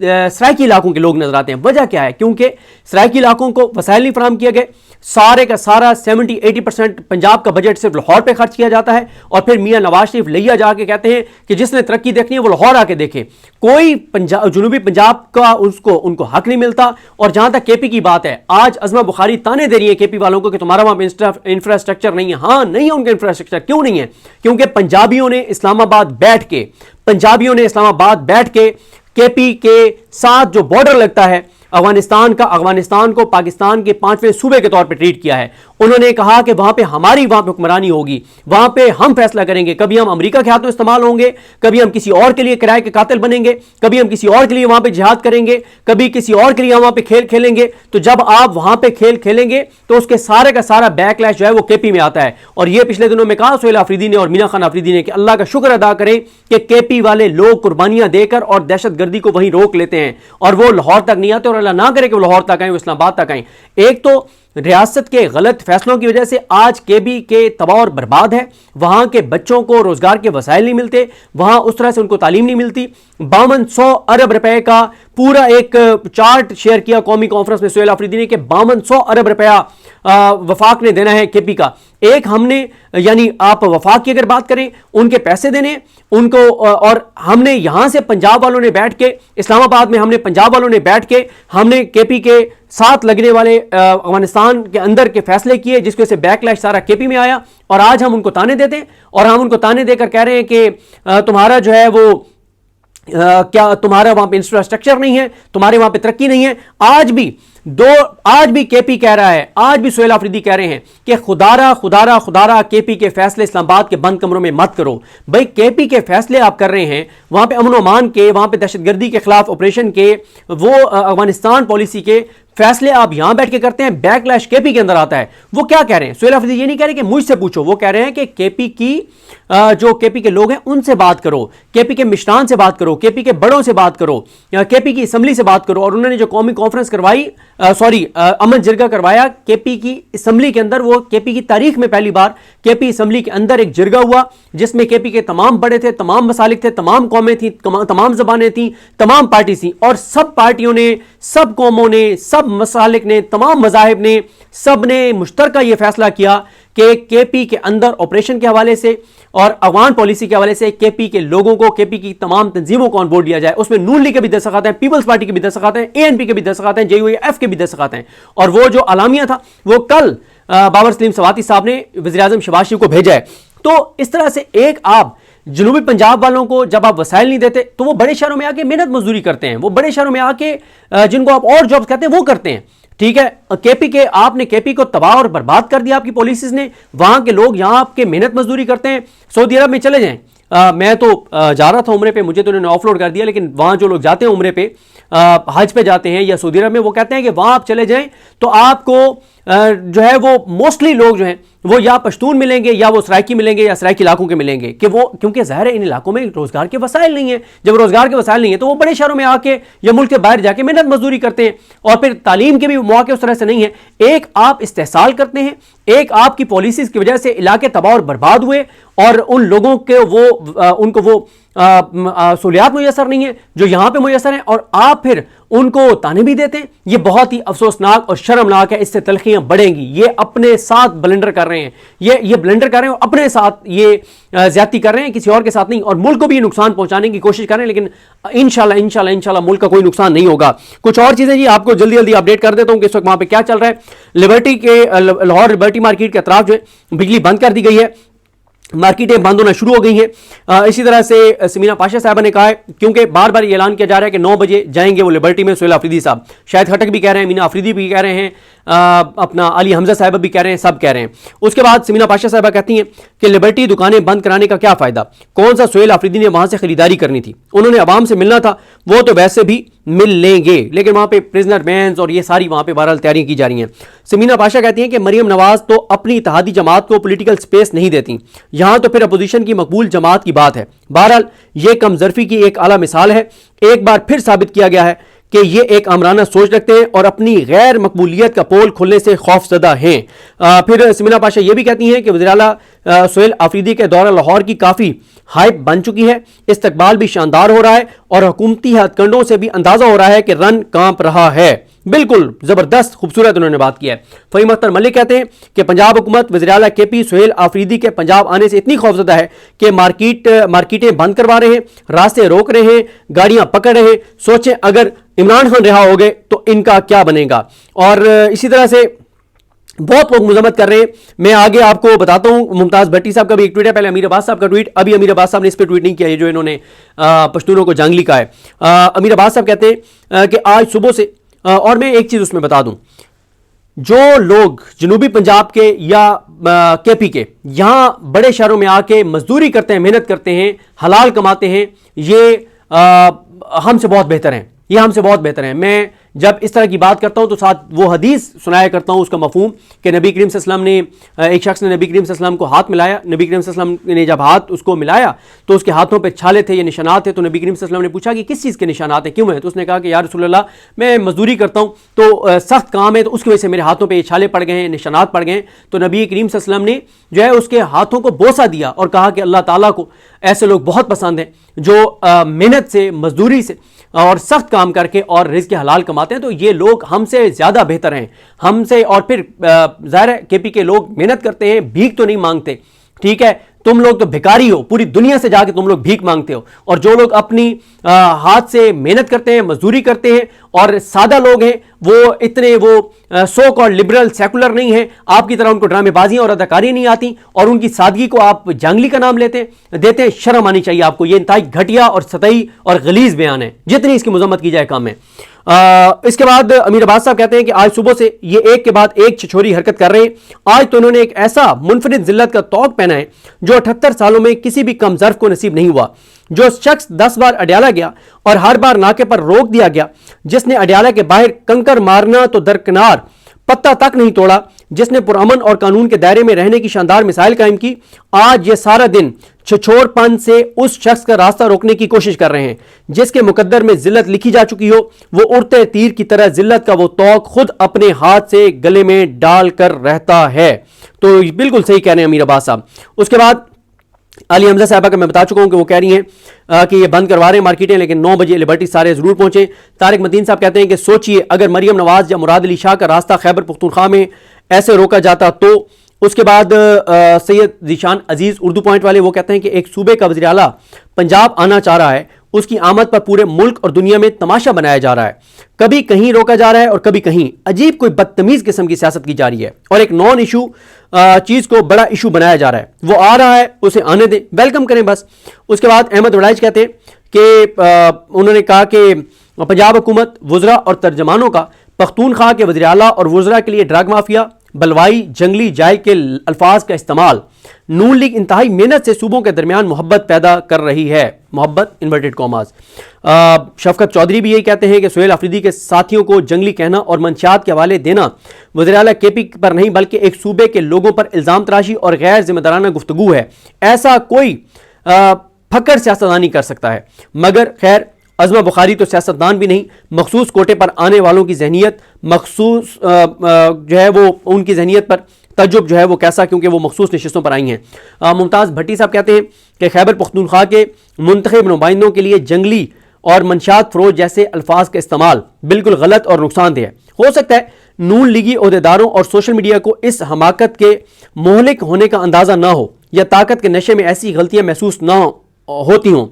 سرائکی علاقوں کے لوگ نظر آتے ہیں. وجہ کیا ہے؟ کیونکہ سرائکی علاقوں کو وسائل نہیں فراہم کیے گئے. سارے کا سارا 70-80% پنجاب کا بجٹ صرف لاہور پہ خرچ کیا جاتا ہے, اور پھر میاں نواز شریف لیا جا کے کہتے ہیں کہ جس نے ترقی دیکھنی ہے وہ لاہور آ کے دیکھے. کوئی جنوبی پنجاب کا ان کو حق نہیں ملتا. اور جہاں تک کے پی کی بات ہے, آج عظمہ بخاری تانے دے رہی ہے کے پی والوں کو کہ تمہارا وہاں پہ انفراسٹرکچر نہیں ہے. ہاں نہیں ہے ان کا انفراسٹرکچر. کیوں نہیں ہے؟ کیونکہ پنجابیوں نے اسلام آباد بیٹھ کے کے پی کے ساتھ جو بارڈر لگتا ہے افغانستان کو پاکستان کے 5ویں صوبے کے طور پہ ٹریٹ کیا ہے. انہوں نے کہا کہ وہاں پہ حکمرانی ہوگی, وہاں پہ ہم فیصلہ کریں گے. کبھی ہم امریکہ کے ہاتھوں استعمال ہوں گے, کبھی ہم کسی اور کے لیے کرائے کے قاتل بنیں گے, کبھی ہم کسی اور کے لیے وہاں پہ جہاد کریں گے, کبھی کسی اور کے لیے وہاں پہ کھیل کھیلیں گے. تو جب آپ وہاں پہ کھیل کھیلیں گے تو اس کے سارے کا سارا بیک لیش جو ہے وہ کے پی میں آتا ہے. اور یہ پچھلے دنوں میں کہا سہیل آفریدی نے اور مینا خان آفریدی نے کہ اللہ کا شکر ادا کریں کہ کے پی والے لوگ قربانیاں دے کر اور دہشت گردی کو وہیں روک لیتے ہیں, اور وہ لاہور تک نہیں آتے. اور اللہ نہ کرے کہ وہ لاہور تک آئیں, وہ اسلام آباد تک آئیں. ایک تو ریاست کے غلط فیصلوں کی وجہ سے آج کے بی کے تباہ اور برباد ہے. وہاں کے بچوں کو روزگار کے وسائل نہیں ملتے, وہاں اس طرح سے ان کو تعلیم نہیں ملتی. 5200 ارب روپے کا پورا ایک چارٹ شیئر کیا قومی کانفرنس میں سہیل آفریدی نے کہ 5200 ارب روپیہ وفاق نے دینا ہے کے پی کا. ایک ہم نے, یعنی آپ وفاق کی اگر بات کریں, ان کے پیسے دینے ان کو, اور ہم نے یہاں سے پنجاب والوں نے بیٹھ کے, اسلام آباد میں ہم نے پنجاب والوں نے بیٹھ کے ہم نے کے پی کے ساتھ لگنے والے افغانستان کے اندر کے فیصلے کیے, جس کی وجہ سے بیک لیش سارا کے پی میں آیا. اور آج ہم ان کو تانے دیتے ہیں, اور ہم ان کو تانے دے کر کہہ رہے ہیں کہ تمہارا جو ہے وہ کیا تمہارا وہاں پہ انفراسٹرکچر نہیں ہے, تمہارے وہاں پہ ترقی نہیں ہے. آج بھی کے پی کہہ رہا ہے, آج بھی سہیل آفریدی کہہ رہے ہیں کہ خدارہ کے پی کے فیصلے اسلام آباد کے بند کمروں میں مت کرو. بھائی کے پی کے فیصلے آپ کر رہے ہیں, وہاں پہ امن و امان کے, وہاں پہ دہشت گردی کے خلاف آپریشن کے, وہ افغانستان پالیسی کے فیصلے آپ یہاں بیٹھ کے کرتے ہیں, بیک لیش کے پی کے اندر آتا ہے. وہ کیا کہہ رہے ہیں سہیل آفریدی؟ یہ نہیں کہہ رہے کہ مجھ سے پوچھو, وہ کہہ رہے ہیں کہ کے پی کی جو کے پی کے لوگ ہیں ان سے بات کرو, کے پی کے مشران سے بات کرو, کے پی کے بڑوں سے بات کرو, کے پی کی اسمبلی سے بات کرو. اور انہوں نے جو قومی کانفرنس کروائی, امن جرگہ کروایا کے پی کی اسمبلی کے اندر, وہ کے پی کی تاریخ میں پہلی بار کے پی اسمبلی کے اندر ایک جرگہ ہوا جس میں کے پی کے تمام بڑے تھے, تمام مسالک تھے, تمام قومیں تھیں, تمام زبانیں تھیں, تمام پارٹی تھیں, اور سب پارٹیوں نے, سب قوموں نے, سب مسالک نے, تمام مذاہب نے, سب نے مشترکہ یہ فیصلہ کیا کہ کے پی کے اندر آپریشن کے حوالے سے اور افغان پالیسی کے حوالے سے کے پی کے لوگوں کو, کے پی کی تمام تنظیموں کو آن بورڈ لیا جائے. اس میں نون لیگ کے بھی دستخط ہیں, پیپلز پارٹی کے بھی دستخط ہیں, اے این پی کے بھی دستخط ہیں, جے یو ایف کے بھی دستخط ہیں. اور وہ جو اعلامیہ تھا وہ کل بابر سلیم سواتی صاحب نے وزیر اعظم شہباز شریف کو بھیجا ہے. تو اس طرح سے ایک آپ جنوبی پنجاب والوں کو جب آپ وسائل نہیں دیتے تو وہ بڑے شہروں میں آ کے محنت مزدوری کرتے ہیں, وہ بڑے شہروں میں آ کے جن کو آپ اور جابز کہتے ہیں وہ کرتے ہیں. ٹھیک ہے, کے پی کے آپ نے کے پی کو تباہ اور برباد کر دیا آپ کی پالیسیز نے. وہاں کے لوگ یہاں آپ کے محنت مزدوری کرتے ہیں. سعودی عرب میں چلے جائیں, میں تو جا رہا تھا عمرے پہ, مجھے تو انہوں نے آف لوڈ کر دیا, لیکن وہاں جو لوگ جاتے ہیں عمرے پہ, حج پہ جاتے ہیں یا سعودی عرب میں, وہ کہتے ہیں کہ وہاں آپ چلے جائیں تو آپ کو جو ہے وہ موسٹلی لوگ جو ہیں وہ یا پشتون ملیں گے یا وہ سرائکی ملیں گے یا سرائکی علاقوں کے ملیں گے, کہ وہ کیونکہ ظاہر ہے ان علاقوں میں روزگار کے وسائل نہیں ہیں. جب روزگار کے وسائل نہیں ہیں تو وہ بڑے شہروں میں آ کے یا ملک کے باہر جا کے محنت مزدوری کرتے ہیں, اور پھر تعلیم کے بھی مواقع اس طرح سے نہیں ہیں. ایک آپ استحصال کرتے ہیں, ایک آپ کی پالیسیز کی وجہ سے علاقے تباہ اور برباد ہوئے, اور ان لوگوں کے ان کو وہ سہولیات میسر نہیں ہیں جو یہاں پہ میسر ہیں, اور آپ پھر ان کو تانے بھی دیتے ہیں. یہ بہت ہی افسوسناک اور شرمناک ہے, اس سے تلخیاں بڑھیں گی. یہ اپنے ساتھ بلنڈر کر رہے ہیں, یہ بلنڈر کر رہے ہیں, اپنے ساتھ یہ زیادتی کر رہے ہیں, کسی اور کے ساتھ نہیں, اور ملک کو بھی نقصان پہنچانے کی کوشش کر رہے ہیں. لیکن انشاءاللہ ملک کا کوئی نقصان نہیں ہوگا. کچھ اور چیزیں جی آپ کو جلدی اپڈیٹ کر دیتا ہوں کہ اس وقت وہاں پہ کیا چل رہا ہے. لبرٹی کے لاہور لبرٹی مارکیٹ کے اطراف جو ہے بجلی بند کر دی گئی ہے, مارکیٹیں بند ہونا شروع ہو گئی ہیں. اسی طرح سے سمینا پاشا صاحبہ نے کہا ہے, کیونکہ بار بار یہ اعلان کیا جا رہا ہے کہ 9 بجے جائیں گے وہ لبرٹی میں سہیل آفریدی صاحب, شاید خٹک بھی کہہ رہے ہیں, مینا آفریدی بھی کہہ رہے ہیں, اپنا علی حمزہ صاحبہ بھی کہہ رہے ہیں, سب کہہ رہے ہیں. اس کے بعد سمینا پاشا صاحبہ کہتی ہیں کہ لبرٹی دکانیں بند کرانے کا کیا فائدہ, کون سا سہیل آفریدی نے وہاں سے خریداری کرنی تھی, انہوں نے عوام سے ملنا تھا, وہ تو ویسے بھی مل لیں گے, لیکن وہاں پہ پرزنر بینز اور یہ ساری وہاں پہ بہرحال تیاریاں کی جا رہی ہیں. سمینا پاشا کہتی ہیں کہ مریم نواز تو اپنی اتحادی جماعت کو پولیٹیکل سپیس نہیں دیتی, یہاں تو پھر اپوزیشن کی مقبول جماعت کی بات ہے. بہرحال یہ کم ظرفی کی ایک اعلیٰ مثال ہے. ایک بار پھر ثابت کیا گیا ہے کہ یہ ایک آمرانہ سوچ رکھتے ہیں اور اپنی غیر مقبولیت کا پول کھلنے سے خوف زدہ ہیں. پھر سمینا پاشا یہ بھی کہتی ہیں کہ وزیر اعلیٰ سہیل آفریدی کے دورہ لاہور کی کافی ہائپ بن چکی ہے، استقبال بھی شاندار ہو رہا ہے اور حکومتی ہتھ کنڈوں سے بھی اندازہ ہو رہا ہے کہ رن کانپ رہا ہے۔ بالکل زبردست خوبصورت انہوں نے بات کیا ہے۔ فہیم اختر ملک کہتے ہیں کہ پنجاب حکومت وزیر اعلیٰ کے پی سہیل آفریدی کے پنجاب آنے سے اتنی خوفزدہ ہے کہ مارکیٹیں بند کروا رہے ہیں، راستے روک رہے ہیں، گاڑیاں پکڑ رہے ہیں۔ سوچیں اگر عمران خان رہا ہو گئے تو ان کا کیا بنے گا۔ اور اسی طرح سے بہت لوگ مذمت کر رہے ہیں۔ میں آگے آپ کو بتاتا ہوں، ممتاز بھٹی صاحب کا بھی ایک ٹویٹ ہے، پہلے امیر عباس صاحب کا ٹویٹ، ابھی امیر عباس صاحب نے اس پہ ٹویٹ نہیں کیا، یہ جو انہوں نے پشتونوں کو جنگلی کہا ہے۔ امیر عباس صاحب کہتے ہیں کہ آج صبح سے، اور میں ایک چیز اس میں بتا دوں، جو لوگ جنوبی پنجاب کے یا کے پی کے یہاں بڑے شہروں میں آ کے مزدوری کرتے ہیں، محنت کرتے ہیں، حلال کماتے ہیں، یہ ہم سے بہت بہتر ہیں، یہ ہم سے بہت بہتر ہیں۔ میں جب اس طرح کی بات کرتا ہوں تو ساتھ وہ حدیث سنایا کرتا ہوں، اس کا مفہوم کہ نبی کریم صلی اللہ علیہ وسلم نے، ایک شخص نے نبی کریم صلی اللہ علیہ وسلم کو ہاتھ ملایا، نبی کریم صلی اللہ علیہ وسلم نے جب ہاتھ اس کو ملایا تو اس کے ہاتھوں پہ چھالے تھے، یہ نشانات تھے، تو نبی کریم صلی اللہ علیہ وسلم نے پوچھا کہ کس چیز کے نشانات ہیں، کیوں ہیں؟ تو اس نے کہا کہ یا رسول اللہ میں مزدوری کرتا ہوں تو سخت کام ہے، تو اس کی وجہ سے میرے ہاتھوں پہ یہ چھالے پڑ گئے ہیں، نشانات پڑ گئے ہیں۔ تو نبی کریم صلی اللہ علیہ وسلم نے جو ہے اس کے ہاتھوں کو بوسہ دیا اور کہا کہ اللہ تعالیٰ کو ایسے لوگ بہت پسند ہیں جو محنت سے، مزدوری سے اور سخت کام کر کے اور رزق حلال کماتے ہیں، تو یہ لوگ ہم سے زیادہ بہتر ہیں، ہم سے۔ اور پھر ظاہر ہے کے پی کے لوگ محنت کرتے ہیں، بھیک تو نہیں مانگتے، ٹھیک ہے؟ تم لوگ تو بھکاری ہو، پوری دنیا سے جا کے تم لوگ بھیک مانگتے ہو، اور جو لوگ اپنی ہاتھ سے محنت کرتے ہیں، مزدوری کرتے ہیں اور سادہ لوگ ہیں، وہ اتنے وہ سو کالڈ لبرل سیکولر نہیں ہیں، آپ کی طرح ان کو ڈرامے بازیاں اور اداکاری نہیں آتی، اور ان کی سادگی کو آپ جنگلی کا نام دیتے ہیں۔ شرم آنی چاہیے آپ کو، یہ انتہائی گھٹیا اور سطحی اور غلیظ بیان ہے، جتنی اس کی مذمت کی جائے کم ہے۔ اس کے بعد امیر عباس صاحب کہتے ہیں کہ آج صبح سے یہ ایک کے بعد ایک چھچوری حرکت کر رہے ہیں۔ آج تو انہوں نے ایک ایسا منفرد ذلت کا طوق پہنا ہے جو 78 سالوں میں کسی بھی کم ظرف کو نصیب نہیں ہوا۔ جو شخص 10 بار اڈیالہ گیا اور ہر بار ناکے پر روک دیا گیا، جس نے اڈیالہ کے باہر کنکر مارنا تو درکنار پتہ تک نہیں توڑا، جس نے پرامن اور قانون کے دائرے میں رہنے کی شاندار مثال قائم کی، آج یہ سارا دن چھچور پن سے اس شخص کا راستہ روکنے کی کوشش کر رہے ہیں جس کے مقدر میں ذلت لکھی جا چکی ہو۔ وہ اڑتے تیر کی طرح ذلت کا وہ طوق خود اپنے ہاتھ سے گلے میں ڈال کر رہتا ہے۔ تو بالکل صحیح کہہ رہے ہیں امیر عباس صاحب۔ اس کے بعد علی حمزہ صاحبہ کا میں بتا چکا ہوں کہ وہ کہہ رہی ہیں کہ یہ بند کروا رہے ہیں مارکیٹیں، لیکن 9 بجے لبرٹی سارے ضرور پہنچیں۔ طارق مدین صاحب کہتے ہیں کہ سوچئے اگر مریم نواز یا مراد علی شاہ کا راستہ خیبر پختونخوا میں ایسے روکا جاتا تو۔ اس کے بعد سید ذیشان عزیز اردو پوائنٹ والے وہ کہتے ہیں کہ ایک صوبے کا وزیر اعلیٰ پنجاب آنا چاہ رہا ہے، اس کی آمد پر پورے ملک اور دنیا میں تماشا بنایا جا رہا ہے، کبھی کہیں روکا جا رہا ہے اور کبھی کہیں، عجیب کوئی بدتمیز قسم کی سیاست کی جا رہی ہے اور ایک نان ایشو چیز کو بڑا ایشو بنایا جا رہا ہے۔ وہ آ رہا ہے، اسے آنے دیں، ویلکم کریں بس۔ اس کے بعد احمد وڑائچ کہتے ہیں کہ انہوں نے کہا کہ پنجاب حکومت وزراء اور ترجمانوں کا پختونخوا کے وزیر اعلیٰ اور وزراء کے لیے ڈرگ مافیا، بلوائی، جنگلی جائے کے الفاظ کا استعمال، نون لیگ انتہائی محنت سے صوبوں کے درمیان محبت پیدا کر رہی ہے، محبت انورٹڈ کاماز۔ شفقت چودھری بھی یہی کہتے ہیں کہ سہیل آفریدی کے ساتھیوں کو جنگلی کہنا اور منشیات کے حوالے دینا وزیر اعلیٰ کے پی پر نہیں بلکہ ایک صوبے کے لوگوں پر الزام تراشی اور غیر ذمہ دارانہ گفتگو ہے۔ ایسا کوئی پھکڑ سیاستدانی کر سکتا ہے، مگر خیر عظمہ بخاری تو سیاستدان بھی نہیں، مخصوص کوٹے پر آنے والوں کی ذہنیت مخصوص جو ہے وہ ان کی ذہنیت پر تجب جو ہے وہ کیسا، کیونکہ وہ مخصوص نشستوں پر آئی ہیں۔ ممتاز بھٹی صاحب کہتے ہیں کہ خیبر پختونخوا کے منتخب نمائندوں کے لیے جنگلی اور منشیات فروش جیسے الفاظ کا استعمال بالکل غلط اور نقصان دہ ہے۔ ہو سکتا ہے نون لیگی عہدیداروں اور سوشل میڈیا کو اس حماقت کے مہلک ہونے کا اندازہ نہ ہو یا طاقت کے نشے میں ایسی غلطیاں محسوس نہ ہوتی ہوں۔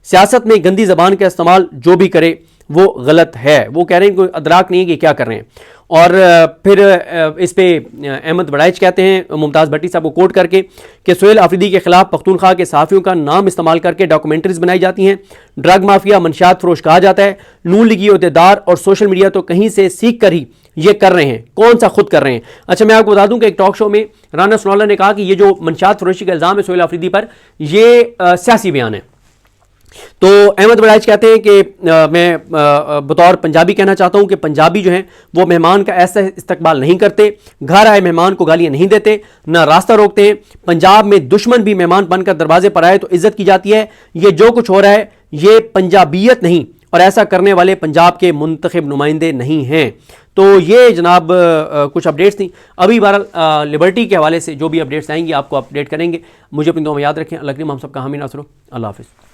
سیاست میں گندی زبان کا استعمال جو بھی کرے وہ غلط ہے۔ وہ کہہ رہے ہیں کوئی ادراک نہیں ہے کہ کیا کر رہے ہیں۔ اور پھر اس پہ احمد وڑائچ کہتے ہیں ممتاز بھٹی صاحب کو کوٹ کر کے کہ سہیل آفریدی کے خلاف پختونخوا کے صحافیوں کا نام استعمال کر کے ڈاکومنٹریز بنائی جاتی ہیں، ڈرگ مافیا، منشیات فروش کہا جاتا ہے۔ نون لیگی عہدیدار اور سوشل میڈیا تو کہیں سے سیکھ کر ہی یہ کر رہے ہیں، کون سا خود کر رہے ہیں۔ اچھا میں آپ کو بتا دوں کہ ایک ٹاک شو میں رانا ثناء اللہ نے کہا کہ یہ جو منشیات فروشی کا الزام ہے سہیل آفریدی پر، یہ سیاسی بیان ہے۔ تو احمد وڑائچ کہتے ہیں کہ میں بطور پنجابی کہنا چاہتا ہوں کہ پنجابی جو ہیں وہ مہمان کا ایسا استقبال نہیں کرتے، گھر آئے مہمان کو گالیاں نہیں دیتے، نہ راستہ روکتے ہیں۔ پنجاب میں دشمن بھی مہمان بن کر دروازے پر آئے تو عزت کی جاتی ہے۔ یہ جو کچھ ہو رہا ہے یہ پنجابیت نہیں، اور ایسا کرنے والے پنجاب کے منتخب نمائندے نہیں ہیں۔ تو یہ جناب کچھ اپڈیٹس تھیں۔ ابھی بہرحال لبرٹی کے حوالے سے جو بھی اپڈیٹس آئیں گی آپ کو اپڈیٹ کریں گے۔ مجھے اپنی دعاؤں میں یاد رکھیں۔ اللہ کریم ہم سب کا حامی ناصر ہو۔ اللہ حافظ۔